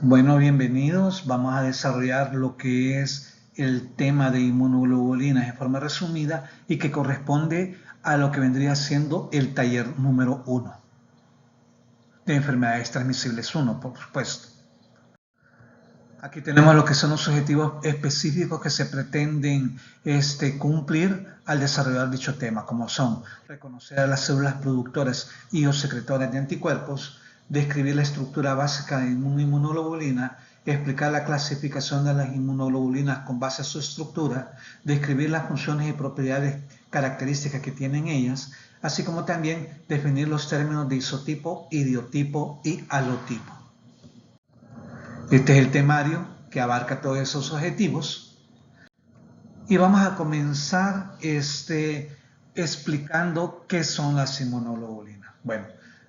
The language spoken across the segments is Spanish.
Bueno, bienvenidos. Vamos a desarrollar lo que es el tema de inmunoglobulinas de forma resumida y que corresponde a lo que vendría siendo el taller número 1 de enfermedades transmisibles 1, por supuesto. Aquí tenemos lo que son los objetivos específicos que se pretenden cumplir al desarrollar dicho tema, como son reconocer a las células productoras y o secretoras de anticuerpos, describir la estructura básica de una inmunoglobulina, explicar la clasificación de las inmunoglobulinas con base a su estructura, describir las funciones y propiedades características que tienen ellas, así como también definir los términos de isotipo, idiotipo y halotipo. Este es el temario que abarca todos esos objetivos y vamos a comenzar explicando qué son las inmunoglobulinas. Bueno,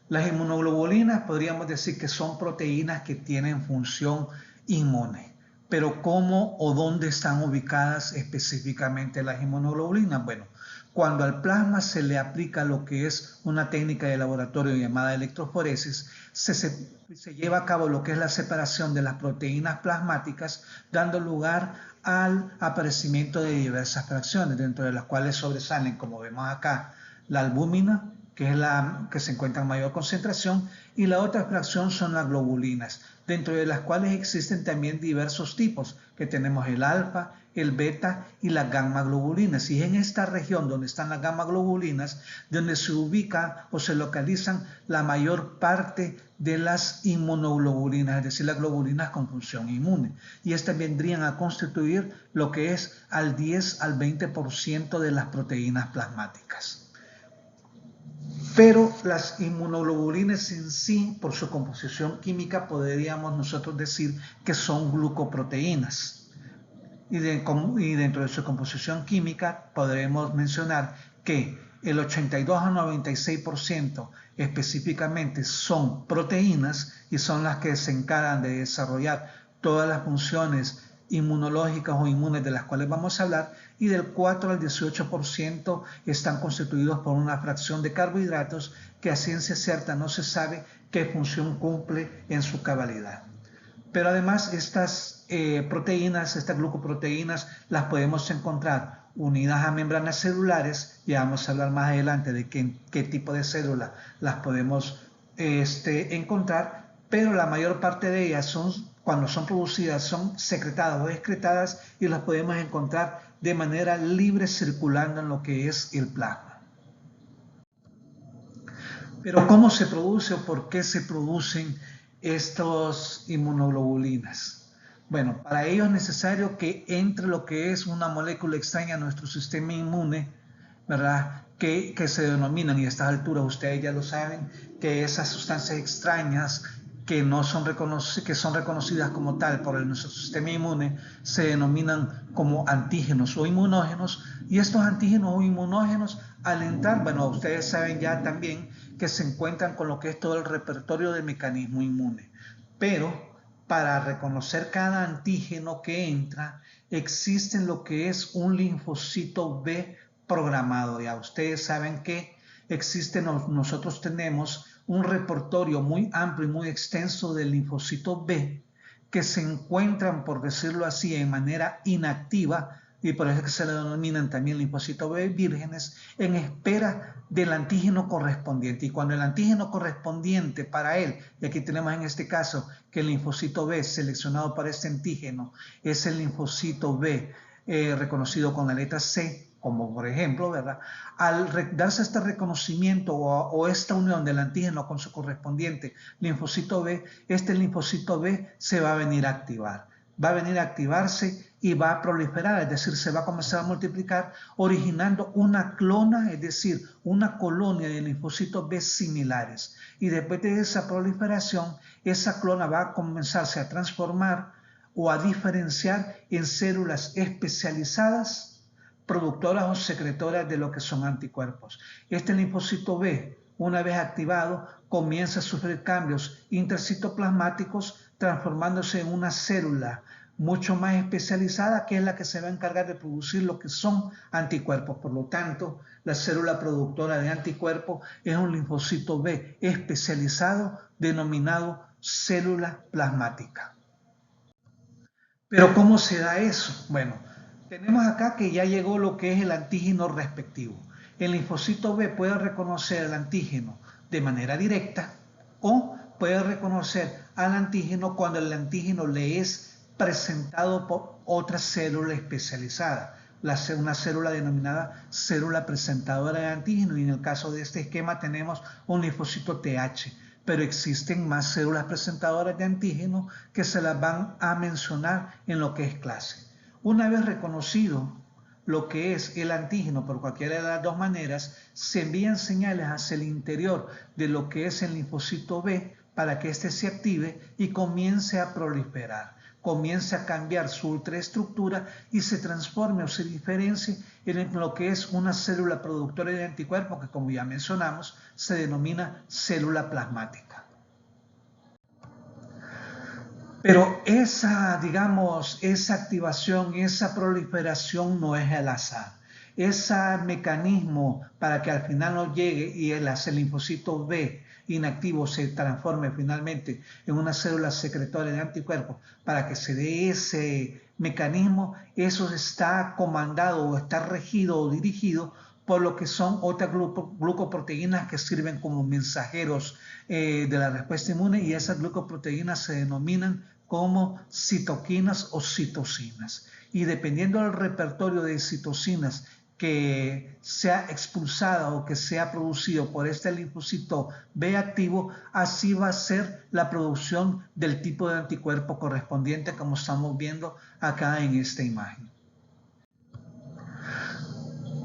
las inmunoglobulinas podríamos decir que son proteínas que tienen función inmune, pero ¿cómo o dónde están ubicadas específicamente las inmunoglobulinas? Bueno, cuando al plasma se le aplica lo que es una técnica de laboratorio llamada electroforesis, se lleva a cabo lo que es la separación de las proteínas plasmáticas, dando lugar al aparecimiento de diversas fracciones, dentro de las cuales sobresalen, como vemos acá, la albúmina, que es la que se encuentra en mayor concentración, y la otra fracción son las globulinas, dentro de las cuales existen también diversos tipos, que tenemos el alfa, el beta y las gamma globulinas. Y es en esta región donde están las gamma globulinas donde se ubica o se localizan la mayor parte de las inmunoglobulinas, es decir, las globulinas con función inmune. Y estas vendrían a constituir lo que es al 10 al 20% de las proteínas plasmáticas. Pero las inmunoglobulinas en sí, por su composición química, podríamos nosotros decir que son glucoproteínas. Y dentro de su composición química podremos mencionar que el 82 a 96% específicamente son proteínas y son las que se encargan de desarrollar todas las funciones inmunológicas o inmunes de las cuales vamos a hablar, y del 4 al 18% están constituidos por una fracción de carbohidratos que a ciencia cierta no se sabe qué función cumple en su cabalidad. Pero además estas proteínas, estas glucoproteínas, las podemos encontrar unidas a membranas celulares. Ya vamos a hablar más adelante de qué tipo de células las podemos encontrar, pero la mayor parte de ellas cuando son producidas, son secretadas o excretadas y las podemos encontrar de manera libre circulando en lo que es el plasma. Pero ¿cómo se produce o por qué se producen estas inmunoglobulinas? Bueno, para ello es necesario que entre lo que es una molécula extraña a nuestro sistema inmune, ¿verdad? Que se denominan, y a estas alturas ustedes ya lo saben, que esas sustancias extrañas que son reconocidas como tal por nuestro sistema inmune se denominan como antígenos o inmunógenos, y estos antígenos o inmunógenos al entrar, bueno, ustedes saben ya también que se encuentran con lo que es todo el repertorio del mecanismo inmune, pero para reconocer cada antígeno que entra existe lo que es un linfocito B programado. Ya ustedes saben que nosotros tenemos un repertorio muy amplio y muy extenso del linfocito B que se encuentran, por decirlo así, en manera inactiva, y por eso es que se le denominan también linfocitos B vírgenes, en espera del antígeno correspondiente. Y cuando el antígeno correspondiente para él, y aquí tenemos en este caso que el linfocito B seleccionado para este antígeno es el linfocito B reconocido con la letra C, como por ejemplo, ¿verdad? Al darse este reconocimiento o esta unión del antígeno con su correspondiente linfocito B, este linfocito B se va a venir a activar. Va a venir a activarse y va a proliferar, es decir, se va a comenzar a multiplicar, originando una clona, es decir, una colonia de linfocitos B similares. Y después de esa proliferación, esa clona va a comenzarse a transformar o a diferenciar en células especializadas productoras o secretoras de lo que son anticuerpos. Este linfocito B, una vez activado, comienza a sufrir cambios intercitoplasmáticos, transformándose en una célula mucho más especializada, que es la que se va a encargar de producir lo que son anticuerpos. Por lo tanto, la célula productora de anticuerpos es un linfocito B especializado denominado célula plasmática. Pero ¿cómo se da eso? Bueno, tenemos acá que ya llegó lo que es el antígeno respectivo. El linfocito B puede reconocer el antígeno de manera directa o puede reconocer al antígeno cuando el antígeno le es presentado por otra célula especializada, una célula denominada célula presentadora de antígeno, y en el caso de este esquema tenemos un linfocito TH, pero existen más células presentadoras de antígeno que se las van a mencionar en lo que es clase. Una vez reconocido lo que es el antígeno por cualquiera de las dos maneras, se envían señales hacia el interior de lo que es el linfocito B para que éste se active y comience a proliferar, comience a cambiar su ultraestructura y se transforme o se diferencie en lo que es una célula productora de anticuerpos que, como ya mencionamos, se denomina célula plasmática. Pero esa, digamos, esa activación, esa proliferación no es al azar. Ese mecanismo para que al final no llegue y el linfocito B inactivo se transforme finalmente en una célula secretoria de anticuerpos, para que se dé ese mecanismo, eso está comandado o está regido o dirigido por lo que son otras glucoproteínas que sirven como mensajeros de la respuesta inmune, y esas glucoproteínas se denominan como citoquinas o citocinas. Y dependiendo del repertorio de citocinas que sea expulsada o que sea producido por este linfocito B activo, así va a ser la producción del tipo de anticuerpo correspondiente, como estamos viendo acá en esta imagen.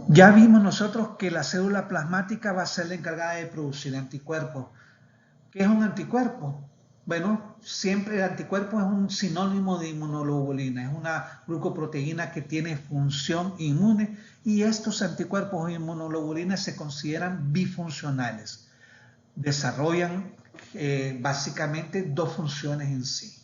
Ya vimos nosotros que la célula plasmática va a ser la encargada de producir anticuerpos. ¿Qué es un anticuerpo? Bueno, siempre el anticuerpo es un sinónimo de inmunoglobulina, es una glucoproteína que tiene función inmune, y estos anticuerpos o inmunoglobulinas se consideran bifuncionales. Desarrollan básicamente dos funciones en sí.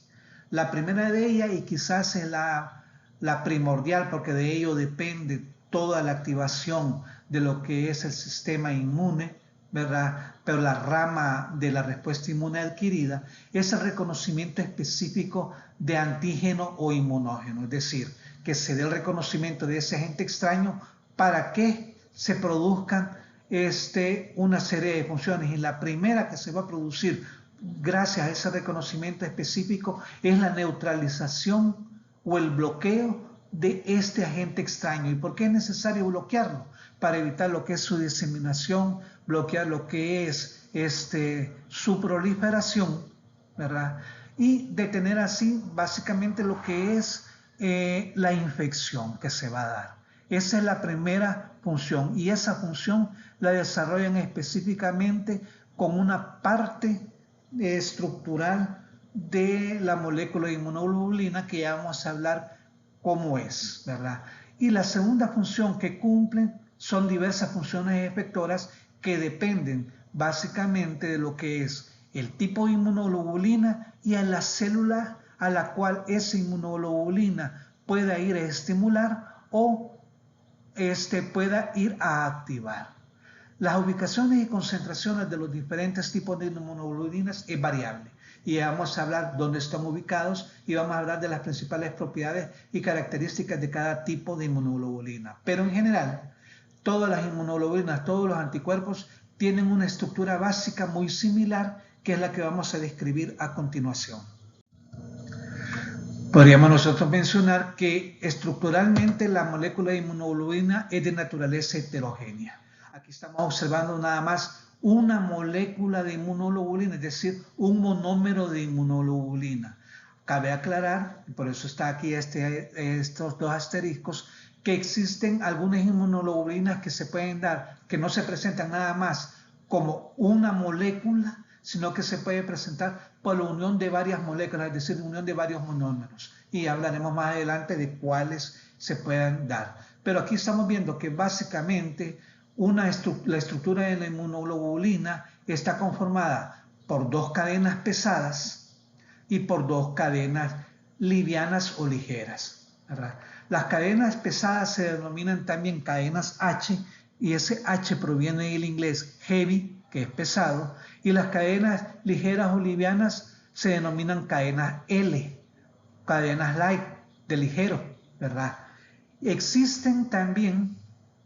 La primera de ellas, y quizás es la primordial porque de ello depende toda la activación de lo que es el sistema inmune, ¿verdad? Pero la rama de la respuesta inmune adquirida es el reconocimiento específico de antígeno o inmunógeno, es decir, que se dé el reconocimiento de ese agente extraño para que se produzcan una serie de funciones. Y la primera que se va a producir gracias a ese reconocimiento específico es la neutralización o el bloqueo de este agente extraño. ¿Y por qué es necesario bloquearlo? Para evitar lo que es su diseminación, bloquear lo que es su proliferación, ¿verdad? Y detener así básicamente lo que es la infección que se va a dar. Esa es la primera función, y esa función la desarrollan específicamente con una parte estructural de la molécula de inmunoglobulina que ya vamos a hablar cómo es, ¿verdad? Y la segunda función que cumplen son diversas funciones efectoras que dependen básicamente de lo que es el tipo de inmunoglobulina y a la célula a la cual esa inmunoglobulina pueda ir a estimular o pueda ir a activar. Las ubicaciones y concentraciones de los diferentes tipos de inmunoglobulinas es variable, y vamos a hablar dónde están ubicados y vamos a hablar de las principales propiedades y características de cada tipo de inmunoglobulina. Pero en general, todas las inmunoglobulinas, todos los anticuerpos tienen una estructura básica muy similar, que es la que vamos a describir a continuación. Podríamos nosotros mencionar que estructuralmente la molécula de inmunoglobulina es de naturaleza heterogénea. Aquí estamos observando nada más una molécula de inmunoglobulina, es decir, un monómero de inmunoglobulina. Cabe aclarar, y por eso está aquí estos dos asteriscos, que existen algunas inmunoglobulinas que se pueden dar, que no se presentan nada más como una molécula, sino que se puede presentar por la unión de varias moléculas, es decir, unión de varios monómeros. Y hablaremos más adelante de cuáles se pueden dar. Pero aquí estamos viendo que básicamente la estructura de la inmunoglobulina está conformada por dos cadenas pesadas y por dos cadenas livianas o ligeras, ¿verdad? Las cadenas pesadas se denominan también cadenas H, y ese H proviene del inglés heavy, que es pesado, y las cadenas ligeras o livianas se denominan cadenas L, cadenas light, de ligero, ¿verdad? Existen también,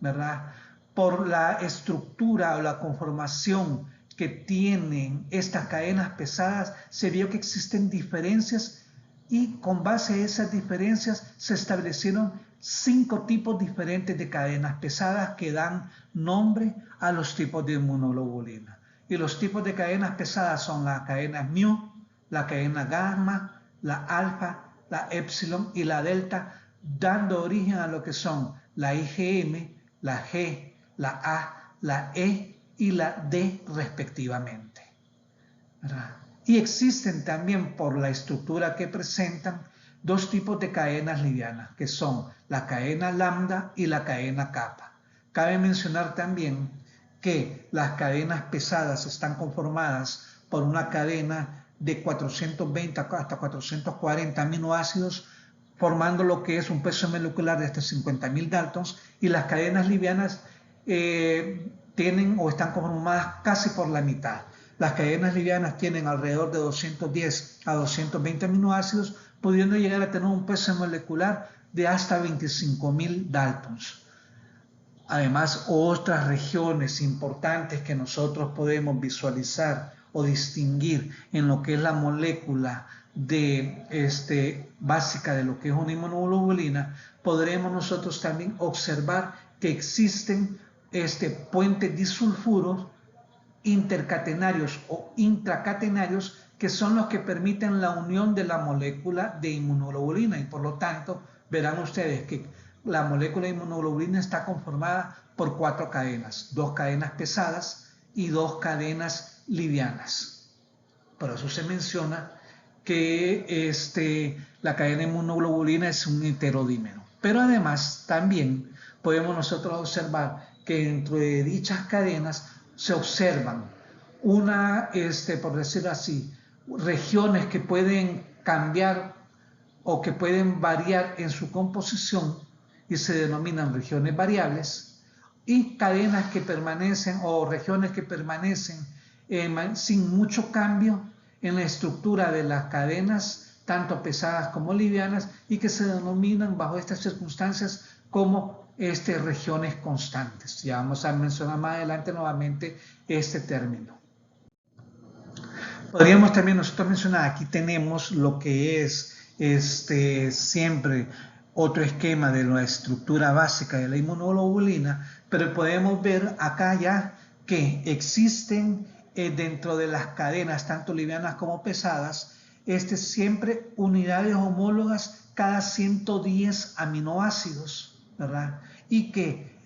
¿verdad? Por la estructura o la conformación que tienen estas cadenas pesadas, se vio que existen diferencias y con base a esas diferencias se establecieron 5 tipos diferentes de cadenas pesadas que dan nombre a los tipos de inmunoglobulina. Y los tipos de cadenas pesadas son la cadena mu, la cadena gamma, la alfa, la epsilon y la delta, dando origen a lo que son la IgM, la G, la A, la E y la D respectivamente, ¿verdad? Y existen también, por la estructura que presentan, 2 tipos de cadenas livianas, que son la cadena lambda y la cadena kappa. Cabe mencionar también que las cadenas pesadas están conformadas por una cadena de 420 hasta 440 aminoácidos, formando lo que es un peso molecular de hasta 50.000 daltons, y las cadenas livianas tienen o están conformadas casi por la mitad. Las cadenas livianas tienen alrededor de 210 a 220 aminoácidos, pudiendo llegar a tener un peso molecular de hasta 25.000 daltons. Además, otras regiones importantes que nosotros podemos visualizar o distinguir en lo que es la molécula básica de lo que es una inmunoglobulina, podremos nosotros también observar que existen puentes disulfuros intercatenarios o intracatenarios, que son los que permiten la unión de la molécula de inmunoglobulina, y por lo tanto verán ustedes que la molécula de inmunoglobulina está conformada por 4 cadenas, 2 cadenas pesadas y 2 cadenas livianas. Por eso se menciona que la cadena inmunoglobulina es un heterodímero. Pero además también podemos nosotros observar que dentro de dichas cadenas se observan por decirlo así, regiones que pueden cambiar o que pueden variar en su composición y se denominan regiones variables, y cadenas que permanecen o regiones que permanecen sin mucho cambio en la estructura de las cadenas, tanto pesadas como livianas, y que se denominan bajo estas circunstancias como regiones constantes. Ya vamos a mencionar más adelante nuevamente este término. Podríamos también nosotros mencionar, aquí tenemos lo que es siempre otro esquema de la estructura básica de la inmunoglobulina, pero podemos ver acá ya que existen dentro de las cadenas, tanto livianas como pesadas, siempre unidades homólogas cada 110 aminoácidos, ¿verdad? Y que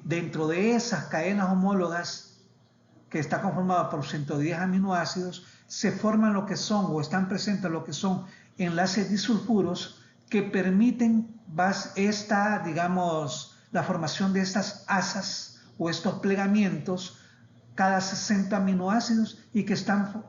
dentro de esas cadenas homólogas, que está conformada por 110 aminoácidos, se forman lo que son o están presentes lo que son enlaces disulfuros que permiten la formación de estas asas o estos plegamientos cada 60 aminoácidos, y que están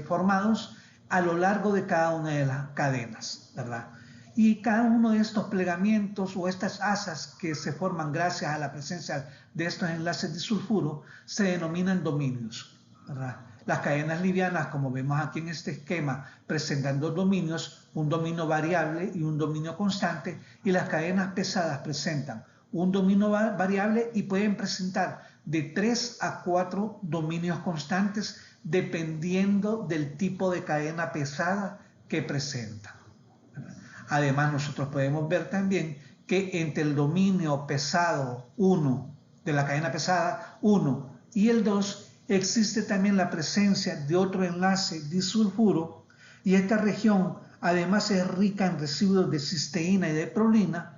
formados a lo largo de cada una de las cadenas, ¿verdad? Y cada uno de estos plegamientos o estas asas que se forman gracias a la presencia de estos enlaces disulfuro se denominan dominios, ¿verdad? Las cadenas livianas, como vemos aquí en este esquema, presentan 2 dominios, un dominio variable y un dominio constante, y las cadenas pesadas presentan un dominio variable y pueden presentar de 3 a 4 dominios constantes dependiendo del tipo de cadena pesada que presentan. Además, nosotros podemos ver también que entre el dominio pesado 1 de la cadena pesada 1 y el 2 existe también la presencia de otro enlace disulfuro, y esta región además es rica en residuos de cisteína y de prolina,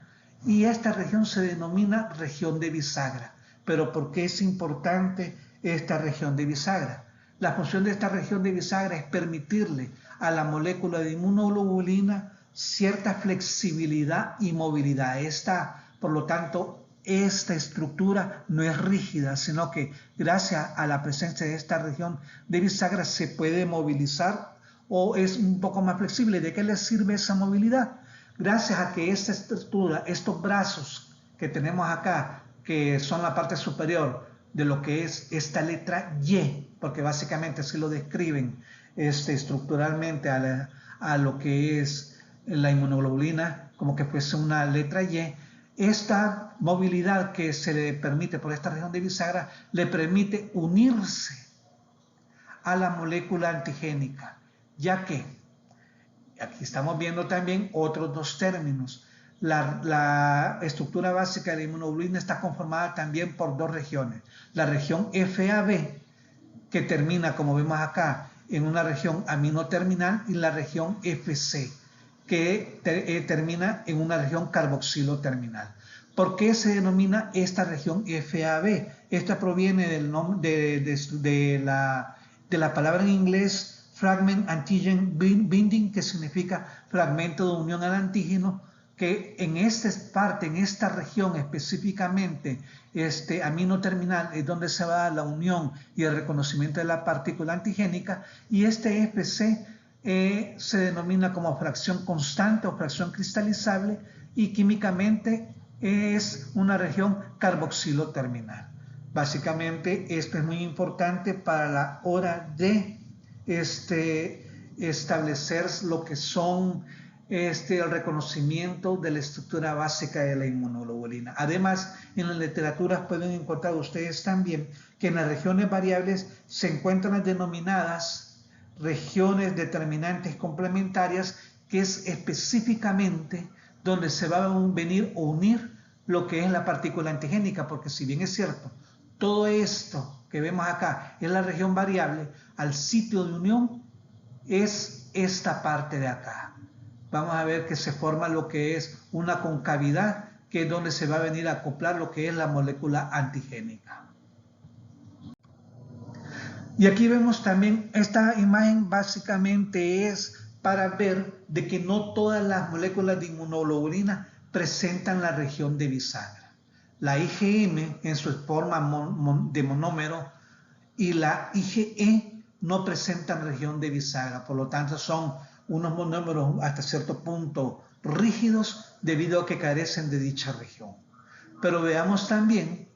y esta región se denomina región de bisagra. Pero ¿por qué es importante esta región de bisagra? La función de esta región de bisagra es permitirle a la molécula de inmunoglobulina cierta flexibilidad y movilidad. Por lo tanto, esta estructura no es rígida, sino que gracias a la presencia de esta región de bisagra se puede movilizar o es un poco más flexible. ¿De qué le sirve esa movilidad? Gracias a que esta estructura, estos brazos que tenemos acá, que son la parte superior de lo que es esta letra Y, porque básicamente así lo describen estructuralmente a lo que es la inmunoglobulina como que fuese una letra Y. Esta movilidad que se le permite por esta región de bisagra le permite unirse a la molécula antigénica, ya que aquí estamos viendo también otros dos términos. La estructura básica de la inmunoglobulina está conformada también por dos regiones. La región FAB, que termina, como vemos acá, en una región aminoterminal, y la región FC, que termina en una región carboxilo-terminal. ¿Por qué se denomina esta región FAB? Esta proviene del nombre de la palabra en inglés Fragment Antigen Binding, que significa fragmento de unión al antígeno, que en esta parte, en esta región específicamente, aminoterminal, es donde se va a dar la unión y el reconocimiento de la partícula antigénica, y este FC se denomina como fracción constante o fracción cristalizable, y químicamente es una región carboxilo-terminal. Básicamente esto es muy importante para la hora de establecer lo que son el reconocimiento de la estructura básica de la inmunoglobulina. Además, en las literaturas pueden encontrar ustedes también que en las regiones variables se encuentran las denominadas regiones determinantes complementarias, que es específicamente donde se va a venir a unir lo que es la partícula antigénica, porque si bien es cierto, todo esto que vemos acá es la región variable, al sitio de unión es esta parte de acá. Vamos a ver que se forma lo que es una concavidad, que es donde se va a venir a acoplar lo que es la molécula antigénica. Y aquí vemos también, esta imagen básicamente es para ver de que no todas las moléculas de inmunoglobulina presentan la región de bisagra. La IgM en su forma de monómero y la IgE no presentan región de bisagra, por lo tanto son unos monómeros hasta cierto punto rígidos debido a que carecen de dicha región. Pero veamos también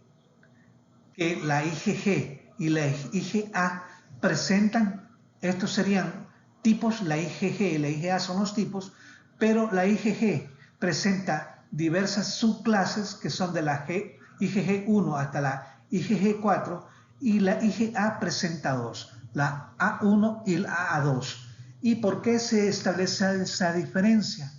que la IgG y la IgA presentan, estos serían tipos, la IgG y la IgA son los tipos, pero la IgG presenta diversas subclases que son de la IgG1 hasta la IgG4, y la IgA presenta dos, la A1 y la A2. ¿Y por qué se establece esa diferencia?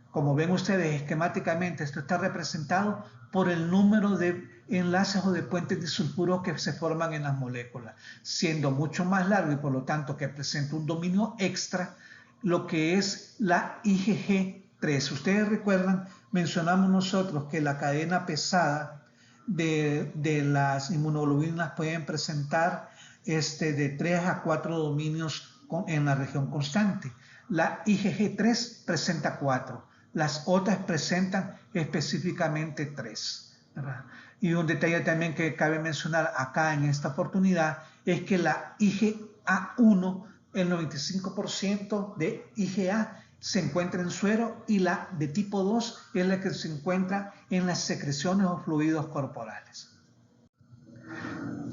Como ven ustedes esquemáticamente, esto está representado por el número de enlaces o de puentes disulfuros que se forman en las moléculas, siendo mucho más largo y por lo tanto que presenta un dominio extra lo que es la IgG3. Ustedes recuerdan, mencionamos nosotros que la cadena pesada de las inmunoglobulinas pueden presentar de 3 a 4 dominios en la región constante. La IgG3 presenta 4. Las otras presentan específicamente 3. ¿Verdad? Y un detalle también que cabe mencionar acá en esta oportunidad es que la IgA1, el 95% de IgA se encuentra en suero, y la de tipo 2 es la que se encuentra en las secreciones o fluidos corporales.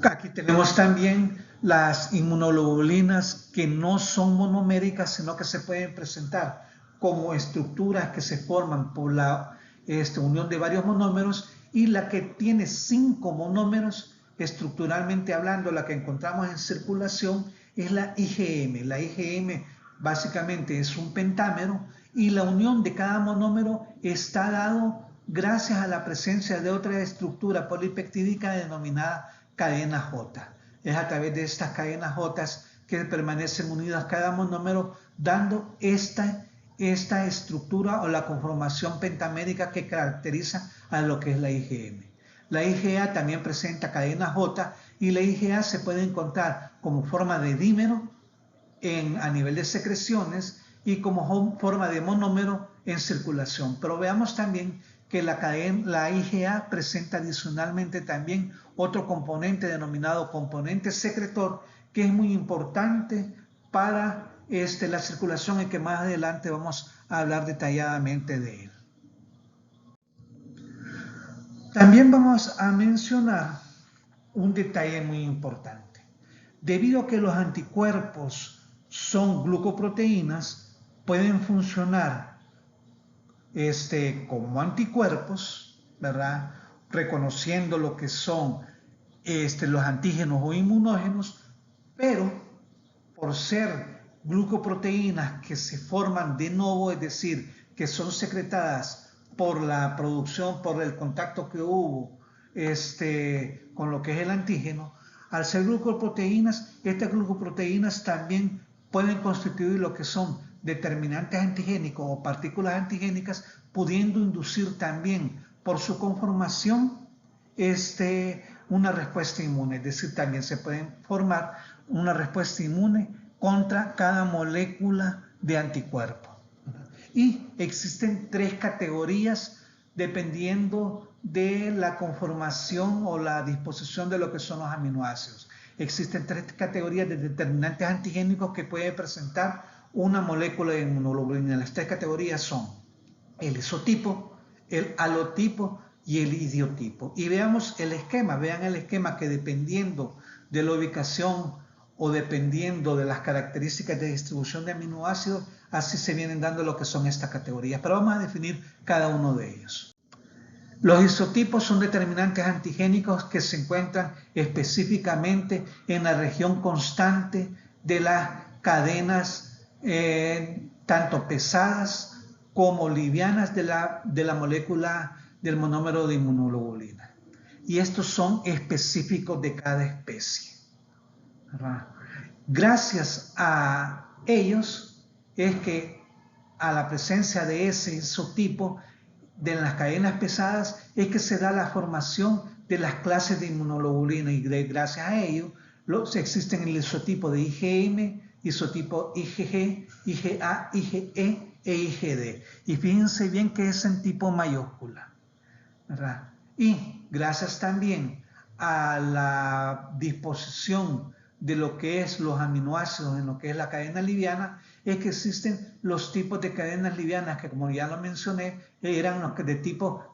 Aquí tenemos también las inmunoglobulinas que no son monoméricas, sino que se pueden presentar como estructuras que se forman por la unión de varios monómeros, y la que tiene 5 monómeros, estructuralmente hablando, la que encontramos en circulación es la IgM. La IgM básicamente es un pentámero, y la unión de cada monómero está dado gracias a la presencia de otra estructura polipeptídica denominada cadena J. Es a través de estas cadenas J que permanecen unidas cada monómero, dando esta estructura o la conformación pentamérica que caracteriza a lo que es la IgM. La IgA también presenta cadena J, y la IgA se puede encontrar como forma de dímero a nivel de secreciones y como forma de monómero en circulación. Pero veamos también que la IgA presenta adicionalmente también otro componente denominado componente secretor, que es muy importante para la circulación, y que más adelante vamos a hablar detalladamente de él. También vamos a mencionar un detalle muy importante. Debido a que los anticuerpos son glucoproteínas, pueden funcionar como anticuerpos, ¿verdad? Reconociendo lo que son los antígenos o inmunógenos, pero por ser glucoproteínas que se forman de nuevo, es decir, que son secretadas por la producción, por el contacto que hubo con lo que es el antígeno, al ser glucoproteínas, estas glucoproteínas también pueden constituir lo que son determinantes antigénicos o partículas antigénicas, pudiendo inducir también por su conformación una respuesta inmune. Es decir, también se pueden formar una respuesta inmune contra cada molécula de anticuerpo. Y existen 3 categorías dependiendo de la conformación o la disposición de lo que son los aminoácidos. Existen 3 categorías de determinantes antigénicos que puede presentar una molécula de inmunoglobulina. Las 3 categorías son el isotipo, el alotipo y el idiotipo. Y veamos el esquema, vean el esquema que dependiendo de la ubicación o dependiendo de las características de distribución de aminoácidos, así se vienen dando lo que son estas categorías. Pero vamos a definir cada uno de ellos. Los isotipos son determinantes antigénicos que se encuentran específicamente en la región constante de las cadenas tanto pesadas como livianas de la molécula del monómero de inmunoglobulina. Y estos son específicos de cada especie. Gracias a ellos es que a la presencia de ese isotipo de las cadenas pesadas es que se da la formación de las clases de inmunoglobulina y gracias a ello existen el isotipo de IgM, isotipo IgG, IgA, IgE e IgD. Y fíjense bien que es en tipo mayúscula, ¿verdad? Y gracias también a la disposición de lo que es los aminoácidos en lo que es la cadena liviana, es que existen los tipos de cadenas livianas que, como ya lo mencioné, eran los que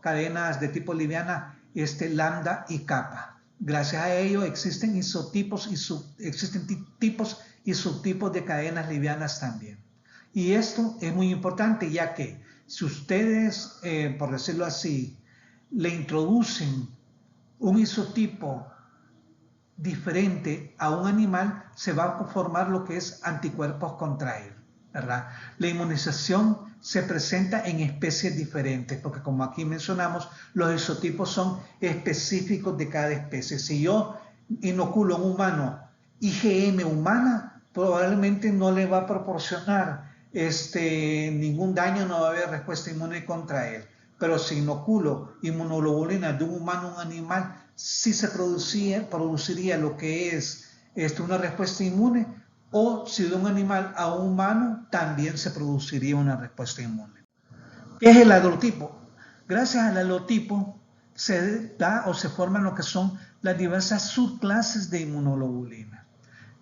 cadenas de tipo liviana, lambda y kappa. Gracias a ello existen isotipos existen tipos y subtipos de cadenas livianas también. Y esto es muy importante, ya que si ustedes, por decirlo así, le introducen un isotipo diferente a un animal, se va a formar lo que es anticuerpos contra él, ¿verdad? La inmunización se presenta en especies diferentes, porque como aquí mencionamos, los isotipos son específicos de cada especie. Si yo inoculo a un humano IgM humana, probablemente no le va a proporcionar ningún daño, no va a haber respuesta inmune contra él. Pero si inoculo inmunoglobulina de un humano a un animal, sí se produciría lo que es una respuesta inmune, o si de un animal a un humano también se produciría una respuesta inmune. ¿Qué es el halotipo? Gracias al halotipo se da o se forman lo que son las diversas subclases de inmunoglobulina.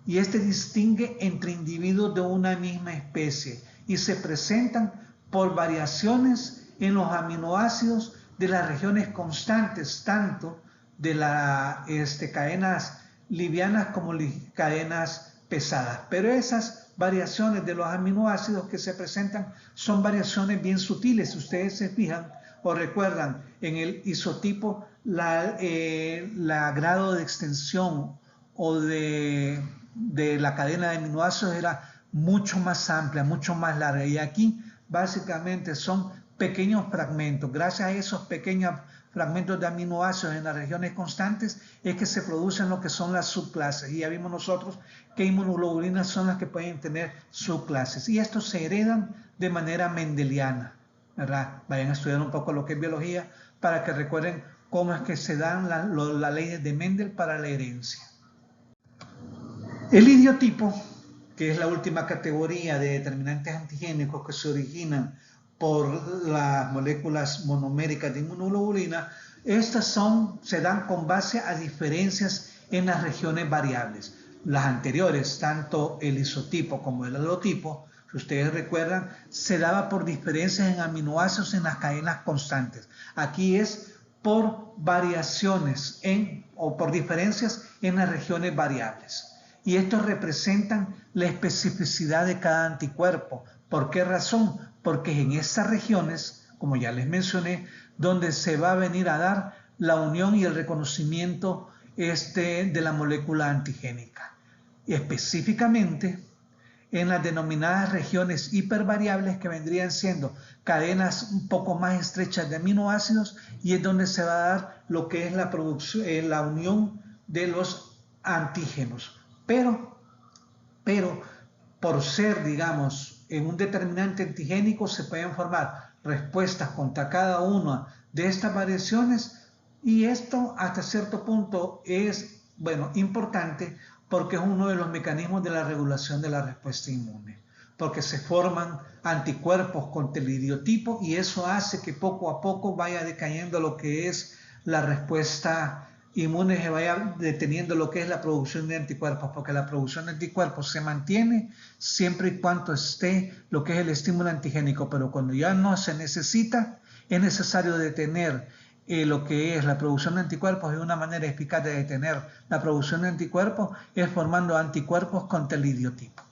Y distingue entre individuos de una misma especie y se presentan por variaciones en los aminoácidos de las regiones constantes, tanto de las cadenas livianas como cadenas pesadas. Pero esas variaciones de los aminoácidos que se presentan son variaciones bien sutiles. Si ustedes se fijan o recuerdan, en el isotipo la grado de extensión o de la cadena de aminoácidos era mucho más amplia, mucho más larga. Y aquí básicamente son pequeños fragmentos. Gracias a esos pequeños fragmentos de aminoácidos en las regiones constantes es que se producen lo que son las subclases. Y ya vimos nosotros que inmunoglobulinas son las que pueden tener subclases. Y estos se heredan de manera mendeliana, ¿verdad? Vayan a estudiar un poco lo que es biología para que recuerden cómo es que se dan las leyes de Mendel para la herencia. El idiotipo, que es la última categoría de determinantes antigénicos que se originan por las moléculas monoméricas de inmunoglobulina, estas se dan con base a diferencias en las regiones variables. Las anteriores, tanto el isotipo como el halotipo, si ustedes recuerdan, se daba por diferencias en aminoácidos en las cadenas constantes. Aquí es por variaciones o por diferencias en las regiones variables. Y estos representan la especificidad de cada anticuerpo. ¿Por qué razón? Porque en estas regiones como ya les mencioné, donde se va a venir a dar la unión y el reconocimiento de la molécula antigénica. Y específicamente en las denominadas regiones hipervariables, que vendrían siendo cadenas un poco más estrechas de aminoácidos, y es donde se va a dar lo que es la producción, la unión de los antígenos. Pero por ser, digamos, en un determinante antigénico, se pueden formar respuestas contra cada una de estas variaciones, y esto hasta cierto punto es, bueno, importante, porque es uno de los mecanismos de la regulación de la respuesta inmune, porque se forman anticuerpos contra el idiotipo, y eso hace que poco a poco vaya decayendo lo que es la respuesta inmune, se vaya deteniendo lo que es la producción de anticuerpos, porque la producción de anticuerpos se mantiene siempre y cuando esté lo que es el estímulo antigénico, pero cuando ya no se necesita, es necesario detener lo que es la producción de anticuerpos, y una manera eficaz de detener la producción de anticuerpos es formando anticuerpos contra el idiotipo.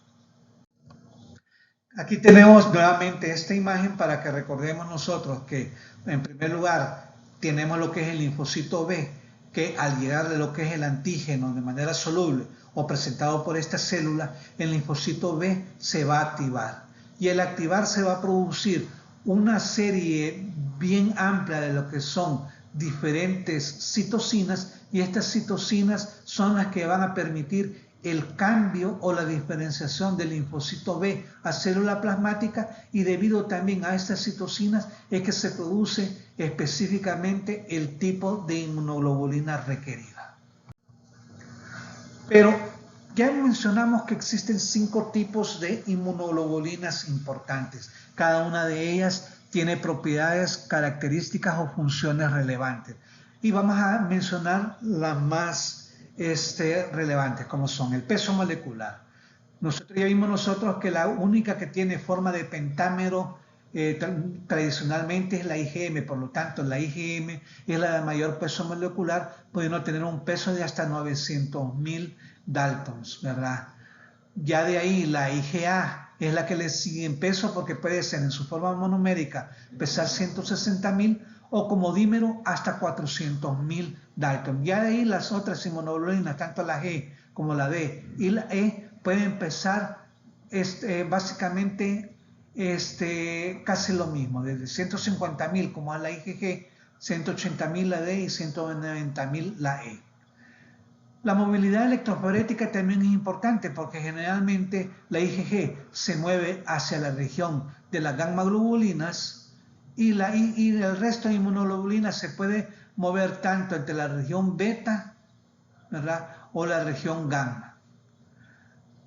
Aquí tenemos nuevamente esta imagen para que recordemos nosotros que, en primer lugar, tenemos lo que es el linfocito B, que al llegarle lo que es el antígeno de manera soluble o presentado por esta célula, el linfocito B se va a activar, y al activarse va a producir una serie bien amplia de lo que son diferentes citocinas, y estas citocinas son las que van a permitir el cambio o la diferenciación del linfocito B a célula plasmática, y debido también a estas citocinas es que se produce específicamente el tipo de inmunoglobulina requerida. Pero ya mencionamos que existen 5 tipos de inmunoglobulinas importantes. Cada una de ellas tiene propiedades, características o funciones relevantes. Y vamos a mencionar las más relevantes, como son el peso molecular. Nosotros ya vimos que la única que tiene forma de pentámero tradicionalmente es la IgM, por lo tanto la IgM es la de mayor peso molecular, pudiendo tener un peso de hasta 900.000 Daltons, ¿verdad? Ya de ahí la IgA es la que le sigue en peso, porque puede ser en su forma monomérica pesar 160.000, o como dímero hasta 400.000 Dalton. Ya de ahí las otras inmunoglobulinas, tanto la G como la D y la E, pueden pesar básicamente casi lo mismo, desde 150.000 como es la IgG, 180.000 la D y 190.000 la E. La movilidad electroforética también es importante, porque generalmente la IgG se mueve hacia la región de las gamma globulinas, y el resto de inmunoglobulinas se puede mover tanto entre la región beta, ¿verdad?, o la región gamma.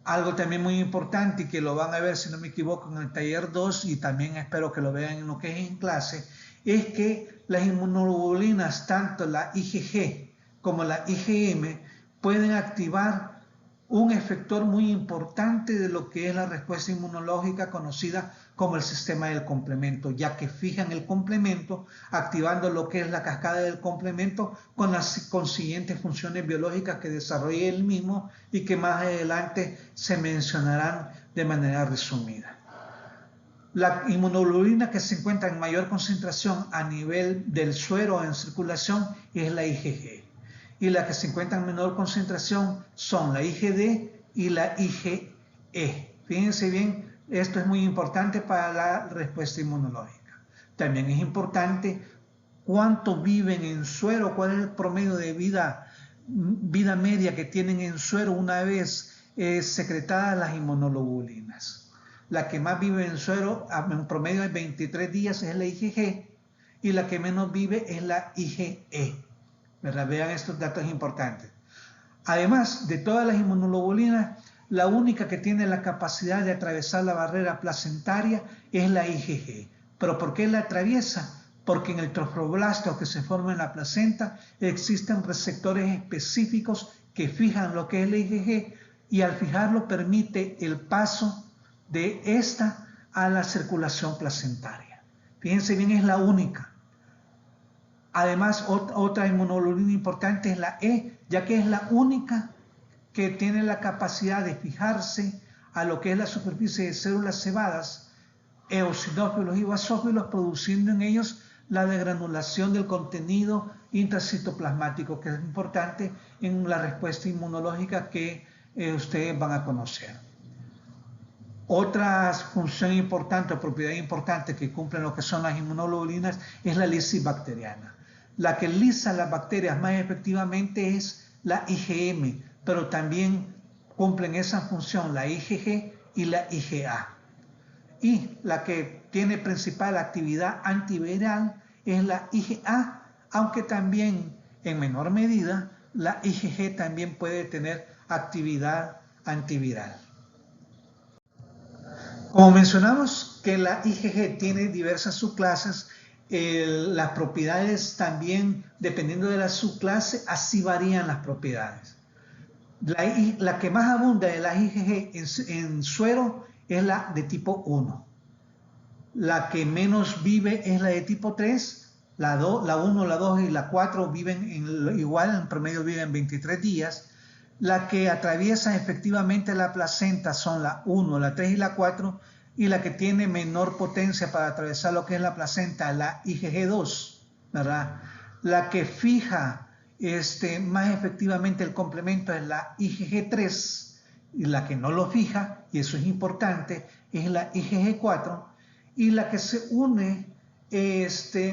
Algo también muy importante, y que lo van a ver, si no me equivoco, en el taller 2, y también espero que lo vean en lo que es en clase, es que las inmunoglobulinas, tanto la IgG como la IgM, pueden activar un efector muy importante de lo que es la respuesta inmunológica, conocida como el sistema del complemento, ya que fijan el complemento, activando lo que es la cascada del complemento con las consiguientes funciones biológicas que desarrolla el mismo, y que más adelante se mencionarán de manera resumida. La inmunoglobulina que se encuentra en mayor concentración a nivel del suero en circulación es la IgG, y la que se encuentra en menor concentración son la IgD y la IgE. Fíjense bien, esto es muy importante para la respuesta inmunológica. También es importante cuánto viven en suero, cuál es el promedio de vida media que tienen en suero una vez secretadas las inmunoglobulinas. La que más vive en suero, en promedio de 23 días, es la IgG, y la que menos vive es la IgE. ¿Verdad? Vean estos datos importantes. Además de todas las inmunoglobulinas, la única que tiene la capacidad de atravesar la barrera placentaria es la IgG. ¿Pero por qué la atraviesa? Porque en el trofoblasta que se forma en la placenta existen receptores específicos que fijan lo que es la IgG, y al fijarlo permite el paso de esta a la circulación placentaria. Fíjense bien, es la única. Además, otra inmunoglobulina importante es la E, ya que es la única que tiene la capacidad de fijarse a lo que es la superficie de células cebadas, eosinófilos y basófilos, produciendo en ellos la degranulación del contenido intracitoplasmático, que es importante en la respuesta inmunológica que ustedes van a conocer. Otra función importante o propiedad importante que cumplen lo que son las inmunoglobulinas es la lisis bacteriana. La que lisa las bacterias más efectivamente es la IgM, pero también cumplen esa función la IgG y la IgA. Y la que tiene principal actividad antiviral es la IgA, aunque también en menor medida la IgG también puede tener actividad antiviral. Como mencionamos que la IgG tiene diversas subclases, las propiedades también, dependiendo de la subclase, así varían las propiedades. La que más abunda de la IgG en suero es la de tipo 1. La que menos vive es la de tipo 3. La 1, la 2 y la 4 viven igual, en promedio viven 23 días. La que atraviesa efectivamente la placenta son la 1, la 3 y la 4, y la que tiene menor potencia para atravesar lo que es la placenta, la IgG2, ¿verdad? La que fija más efectivamente el complemento es la IgG3, y la que no lo fija, y eso es importante, es la IgG4, y la que se une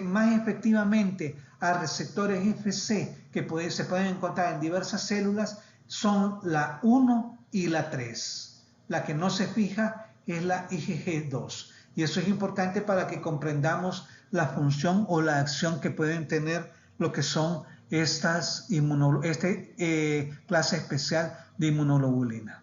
más efectivamente a receptores Fc que se pueden encontrar en diversas células son la 1 y la 3. La que no se fija es la IgG2. Y eso es importante para que comprendamos la función o la acción que pueden tener lo que son estas clase especial de inmunoglobulina.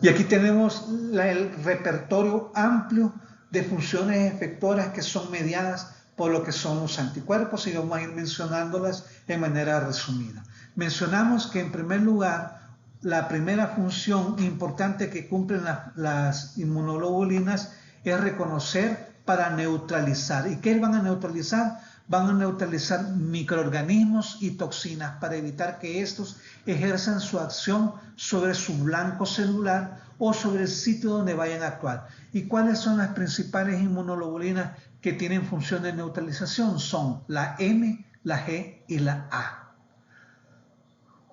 Y aquí tenemos el repertorio amplio de funciones efectoras que son mediadas por lo que son los anticuerpos, y vamos a ir mencionándolas de manera resumida. Mencionamos que en primer lugar, la primera función importante que cumplen las inmunoglobulinas es reconocer para neutralizar. ¿Y qué van a neutralizar? Van a neutralizar microorganismos y toxinas para evitar que estos ejerzan su acción sobre su blanco celular o sobre el sitio donde vayan a actuar. ¿Y cuáles son las principales inmunoglobulinas que tienen función de neutralización? Son la M, la G y la A.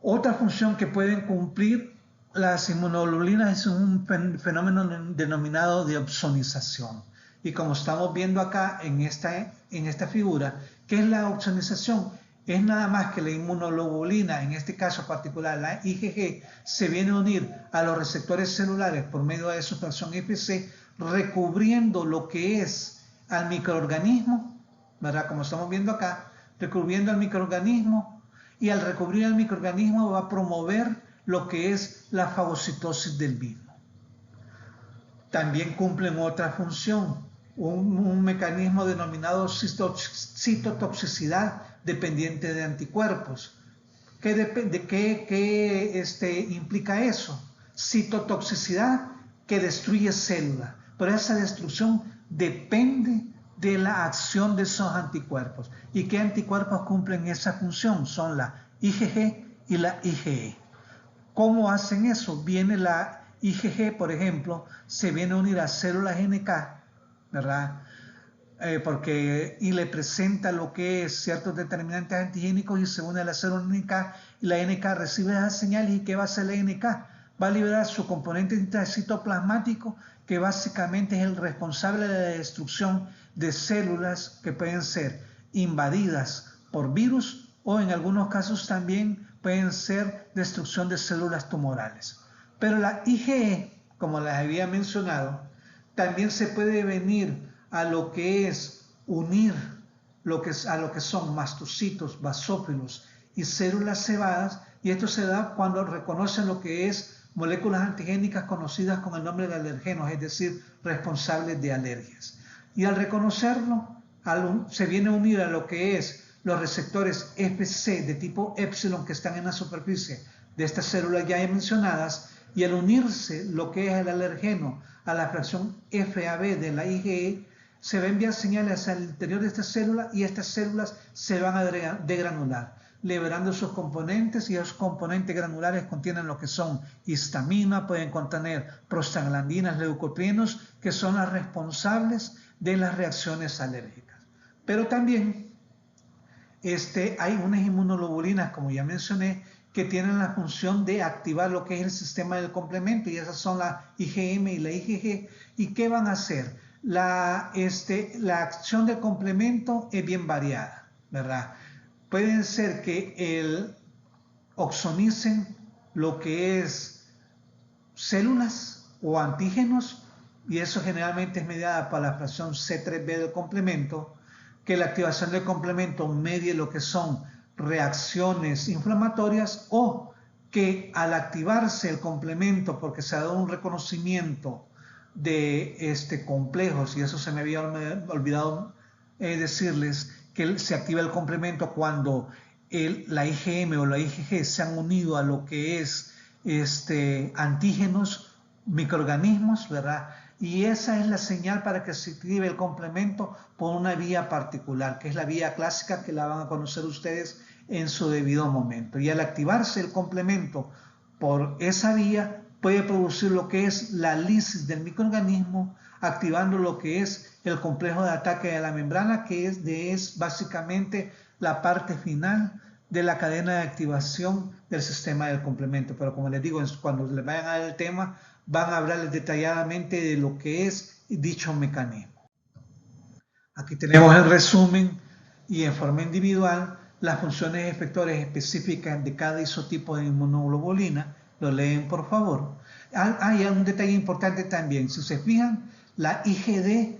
Otra función que pueden cumplir las inmunoglobulinas es un fenómeno denominado de opsonización. Y como estamos viendo acá en esta figura, ¿qué es la opsonización? Es nada más que la inmunoglobulina, en este caso particular la IgG, se viene a unir a los receptores celulares por medio de su fracción Fc, recubriendo lo que es al microorganismo, ¿verdad? Como estamos viendo acá, recubriendo al microorganismo, y al recubrir al microorganismo va a promover lo que es la fagocitosis del mismo. También cumplen otra función, un mecanismo denominado citotoxicidad dependiente de anticuerpos. ¿Qué implica eso? Citotoxicidad que destruye células, pero esa destrucción depende de la acción de esos anticuerpos. ¿Y qué anticuerpos cumplen esa función? Son la IgG y la IgE. ¿Cómo hacen eso? Viene la IgG, por ejemplo, se viene a unir a células NK, ¿verdad? Y le presenta lo que es ciertos determinantes antigénicos y se une a la célula NK, y la NK recibe esas señales. ¿Y qué va a hacer la NK? Va a liberar su componente intracitoplasmático, que básicamente es el responsable de la destrucción de células que pueden ser invadidas por virus o en algunos casos también pueden ser destrucción de células tumorales. Pero la IgE, como les había mencionado, también se puede venir a lo que es unir a lo que son mastocitos, basófilos y células cebadas, y esto se da cuando reconocen lo que es moléculas antigénicas conocidas con el nombre de alergenos, es decir, responsables de alergias. Y al reconocerlo, se viene a unir a lo que es los receptores Fc de tipo epsilon que están en la superficie de estas células ya mencionadas, y al unirse lo que es el alergeno a la fracción FAB de la IgE, se va a enviar señales hacia el interior de esta célula y estas células se van a degranular. liberando sus componentes, y esos componentes granulares contienen lo que son histamina, pueden contener prostaglandinas, leucotrienos, que son las responsables de las reacciones alérgicas. Pero también hay unas inmunoglobulinas, como ya mencioné, que tienen la función de activar lo que es el sistema del complemento, y esas son la IgM y la IgG. ¿Y qué van a hacer? La acción del complemento es bien variada, ¿verdad? Pueden ser que oxonicen lo que es células o antígenos, y eso generalmente es mediada por la fracción C3b del complemento, que la activación del complemento medie lo que son reacciones inflamatorias, o que al activarse el complemento, porque se ha dado un reconocimiento de complejos, y eso se me había olvidado decirles, que se activa el complemento cuando la IgM o la IgG se han unido a lo que es antígenos, microorganismos, ¿verdad? Y esa es la señal para que se active el complemento por una vía particular, que es la vía clásica, que la van a conocer ustedes en su debido momento. Y al activarse el complemento por esa vía, puede producir lo que es la lisis del microorganismo, activando lo que es el complejo de ataque de la membrana, que es básicamente la parte final de la cadena de activación del sistema del complemento. Pero como les digo, cuando les vayan a dar el tema, van a hablarles detalladamente de lo que es dicho mecanismo. Aquí tenemos el resumen y en forma individual las funciones efectores específicas de cada isotipo de inmunoglobulina. Lo leen, por favor. Hay un detalle importante también. Si se fijan, la IgD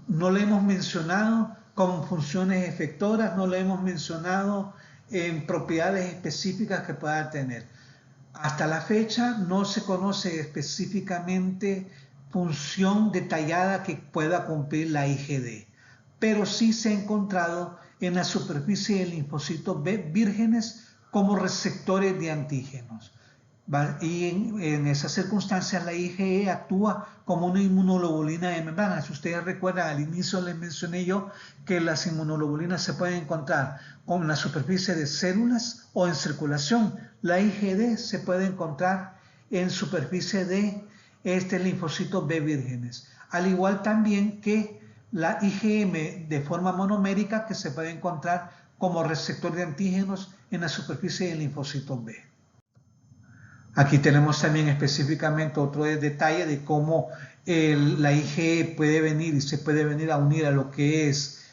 no la hemos mencionado como funciones efectoras, no la hemos mencionado en propiedades específicas que pueda tener. Hasta la fecha no se conoce específicamente función detallada que pueda cumplir la IgD, pero sí se ha encontrado en la superficie de linfocitos B vírgenes como receptores de antígenos. Y en esas circunstancias la IgE actúa como una inmunoglobulina de membrana. Si ustedes recuerdan, al inicio les mencioné yo que las inmunoglobulinas se pueden encontrar con la superficie de células o en circulación. La IgD se puede encontrar en superficie de linfocitos B vírgenes. Al igual también que la IgM de forma monomérica, que se puede encontrar como receptor de antígenos en la superficie de linfocitos B. Aquí tenemos también específicamente otro detalle de cómo la IgE puede venir y se puede venir a unir a lo que es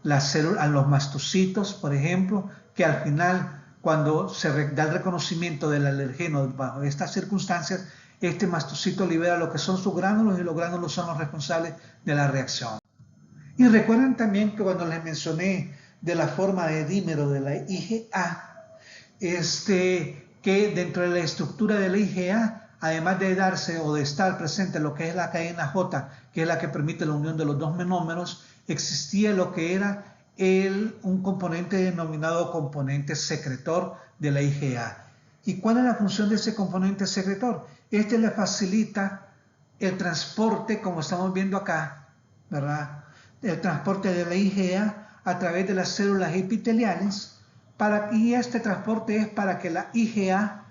la célula, a los mastocitos, por ejemplo, que al final, cuando se da el reconocimiento del alergeno bajo estas circunstancias, este mastocito libera lo que son sus gránulos, y los gránulos son los responsables de la reacción. Y recuerden también que cuando les mencioné de la forma de dímero de la IgA, que dentro de la estructura de la IgA, además de darse o de estar presente lo que es la cadena J, que es la que permite la unión de los dos monómeros, existía lo que era un componente denominado componente secretor de la IgA. ¿Y cuál es la función de ese componente secretor? Este le facilita el transporte, como estamos viendo acá, ¿verdad? El transporte de la IgA a través de las células epiteliales, y este transporte es para que la IgA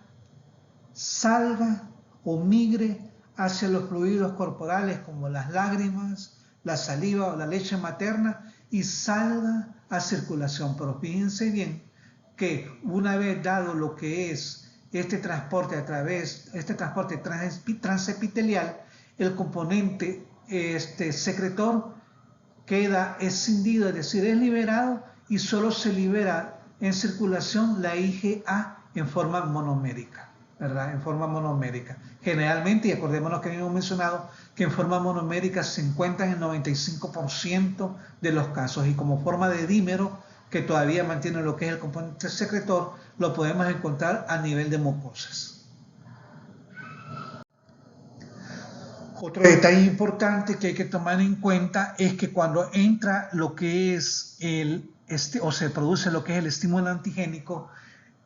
salga o migre hacia los fluidos corporales como las lágrimas, la saliva o la leche materna, y salga a circulación. Pero fíjense bien que una vez dado lo que es este transporte transepitelial, el componente secretor queda escindido, es decir, es liberado, y solo se libera en circulación la IgA en forma monomérica, ¿verdad? En forma monomérica. Generalmente, y acordémonos que habíamos mencionado que en forma monomérica se encuentra en el 95% de los casos, y como forma de dímero, que todavía mantiene lo que es el componente secretor, lo podemos encontrar a nivel de mucosas. Otro detalle importante que hay que tomar en cuenta es que cuando entra lo que es o se produce lo que es el estímulo antigénico,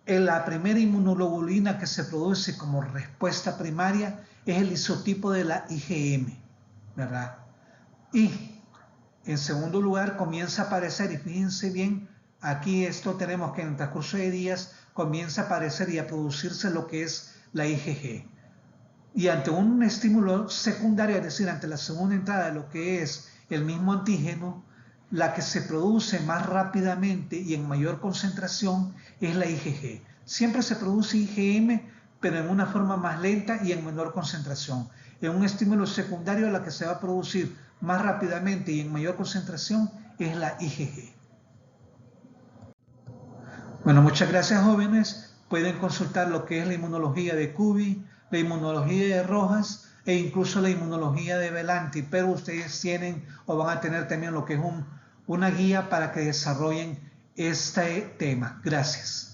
la primera inmunoglobulina que se produce como respuesta primaria es el isotipo de la IgM, ¿verdad? Y en segundo lugar comienza a aparecer, y fíjense bien, Aquí esto tenemos que en el transcurso de días comienza a aparecer y a producirse lo que es la IgG. Y ante un estímulo secundario, es decir, ante la segunda entrada de lo que es el mismo antígeno, la que se produce más rápidamente y en mayor concentración es la IgG. Siempre se produce IgM, pero en una forma más lenta y en menor concentración. En un estímulo secundario, la que se va a producir más rápidamente y en mayor concentración es la IgG. Bueno, muchas gracias, jóvenes. Pueden consultar lo que es la inmunología de Cubi, la inmunología de Rojas e incluso la inmunología de Belanti, pero ustedes tienen o van a tener también lo que es una guía para que desarrollen este tema. Gracias.